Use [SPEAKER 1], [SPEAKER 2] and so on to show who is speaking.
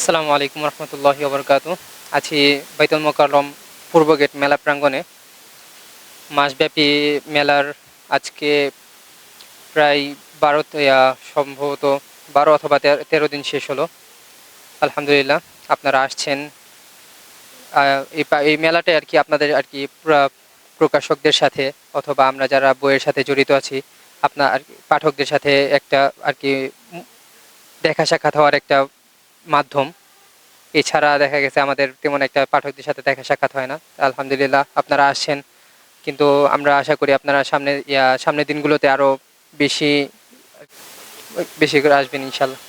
[SPEAKER 1] আসসালামু আলাইকুম রহমতুল্লাহি ওবরকাতু। আছি বাইতুল মোকাররম পূর্ব গেট মেলা প্রাঙ্গণে। মাসব্যাপী মেলার আজকে প্রায় সম্ভবত 12 অথবা 13 দিন শেষ হলো। আলহামদুলিল্লাহ আপনারা আসছেন। এই মেলাটায় আর কি আপনাদের আর কি প্রকাশকদের সাথে অথবা আমরা যারা বইয়ের সাথে জড়িত আছি আপনার আর কি পাঠকদের সাথে একটা আর কি দেখা সাক্ষাৎ হওয়ার একটা মাধ্যম। এছাড়া দেখা গেছে আমাদের তেমন একটা পাঠকদের সাথে দেখা সাক্ষাৎ হয় না। আলহামদুলিল্লাহ আপনারা আসছেন, কিন্তু আমরা আশা করি আপনারা সামনের দিনগুলোতে আরো বেশি বেশি করে আসবেন ইনশাল্লাহ।